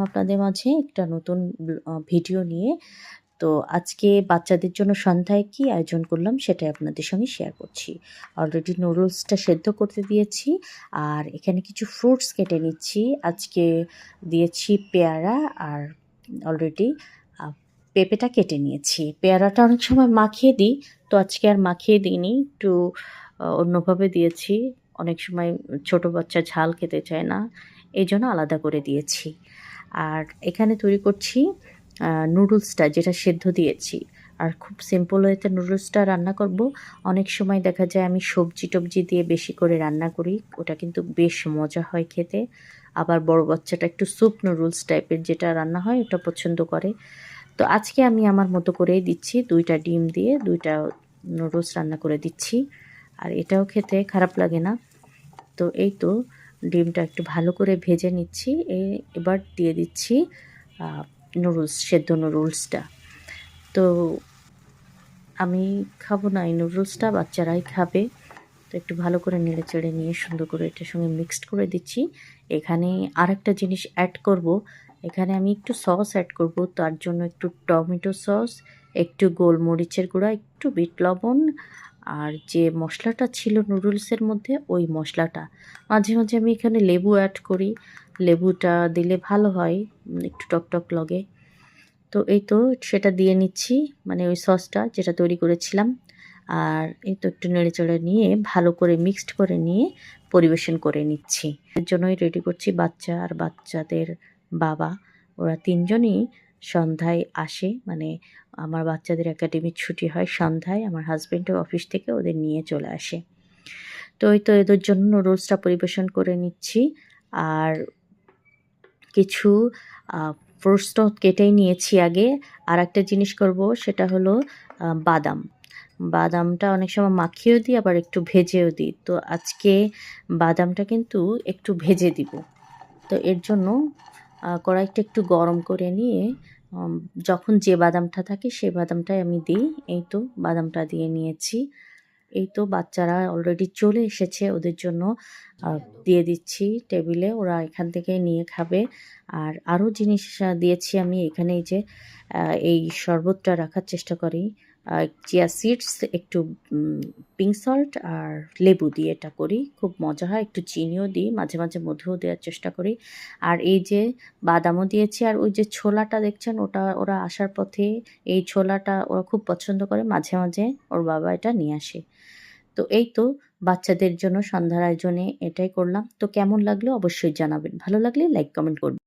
আপনাদের মাঝে একটা নতুন ভিডিও নিয়ে। তো আজকে বাচ্চাদের জন্য সন্ধ্যায় কি আয়োজন করলাম সেটাই আপনাদের সঙ্গে শেয়ার করছি। অলরেডি নুডলসটা সেদ্ধ করতে দিয়েছি আর এখানে কিছু ফ্রুটস কেটে নিচ্ছি। আজকে দিয়েছি পেয়ারা আর অলরেডি আ পেঁপেটা কেটে নিয়েছি। পেয়ারাটা অনেক সময় মাখিয়ে দিই, তো আজকে আর মাখিয়ে দিইনি। একটু অন্যভাবে দিয়েছি। অনেক সময় ছোট বাচ্চা ঝাল খেতে চায় না, এজন্য আলাদা করে দিয়েছি। আর এখানে তৈরি করছি নুডলসটা যেটা সেদ্ধ দিয়েছি। আর খুব সিম্পল ওয়েতে নুডলসটা রান্না করব। অনেক সময় দেখা যায় আমি সবজি-টবজি দিয়ে বেশি করে রান্না করি। ওটা কিন্তু বেশ মজা হয় খেতে। আবার বড় বাচ্চাটা একটু স্যুপ নুডলস টাইপের যেটা রান্না হয় ওটা পছন্দ করে। তো আজকে আমি আমার মতো করেই দিচ্ছি। ২ টা ডিম দিয়ে ২ টা নুডলস রান্না করে দিচ্ছি। আর এটাও খেতে খারাপ লাগে না। তো এই তো ডিমটা একটু ভালো করে ভেজে নিচ্ছি। এবার দিয়ে দিচ্ছি আ নুডলস, সেদ্ধ নুডলসটা। তো আমি খাবো না এই নুডলসটা, বাচ্চারাই খাবে। তো একটু ভালো করে নেড়েচেড়ে নিয়ে সুন্দর করে এটার সঙ্গে মিক্সড করে দিচ্ছি। এখানে আরেকটা জিনিস অ্যাড করব। এখানে আমি একটু সস অ্যাড করব। তার জন্য একটু টমেটো সস, একটু গোলমরিচের গুঁড়া, একটু বিট লবণ আর যে মশলাটা ছিল নুডলসের মধ্যে ওই মশলাটা। মাঝে, মাঝে আমি এখানে লেবু অ্যাড করি। লেবুটা দিলে ভালো হয়, একটু টক লাগে। তো এই তো সেটা দিয়ে নিচ্ছি, মানে ওই সসটা যেটা তৈরি করেছিলাম। আর এই তো একটু নেড়েচেড়ে নিয়ে ভালো করে মিক্সড করে নিয়ে পরিবেশন করে নিচ্ছি। এর জন্যই রেডি করছি বাচ্চা আর বাচ্চাদের বাবা। ওরা ৩ জনই সন্ধ্যায় আসে। মানে আমার বাচ্চাদের একাডেমির ছুটি হয় সন্ধ্যায়। আমার হাসব্যান্ডও অফিস থেকে ওদের নিয়ে চলে আসে। তো এই তো এদের জন্য নুডলসটা পরিবেশন করে নিচ্ছি। আর কিছু আ ফ্রুটস তো কেটেই নিয়েছি আগে। আরেকটা জিনিস করব সেটা হলো বাদাম। বাদামটা অনেক সময় মাখিয়েও দিই আবার একটু ভেজেও দিই। তো আজকে বাদামটা কিন্তু একটু ভেজে দিব। তো এর জন্য কড়াইটা একটু গরম করে নিয়ে উম যখন যে বাদামটা থাকে সেই বাদামটাই আমি দিই। এই তো বাদামটা দিয়ে নিয়েছি। এই তো বাচ্চারা অলরেডি চলে এসেছে। ওদের জন্য আ দিয়ে দিচ্ছি টেবিলে। ওরা এখান থেকে নিয়ে খাবে। আর আরও জিনিস দিয়েছি আমি এখানে, এই যে এই শরবতটা রাখার চেষ্টা করি। চিয়া সিডস, একটু পিঙ্ক সল্ট আর লেবু দিয়ে এটা করি। খুব মজা হয়। একটু চিনিও দিই। মাঝে, মাঝে মধুও দেওয়ার চেষ্টা করি। আর এই যে বাদামও দিয়েছি আর ওই যে ছোলাটা দেখছেন ওটা ওরা আসার পথে এই ছোলাটা ওরা খুব পছন্দ করে। মাঝে, মাঝে ওর বাবা এটা নিয়ে আসে। তো এই তো বাচ্চাদের জন্য সন্ধ্যার আয়োজনে এটাই করলাম। তো কেমন লাগলো অবশ্যই জানাবেন। ভালো লাগলে লাইক কমেন্ট করবেন।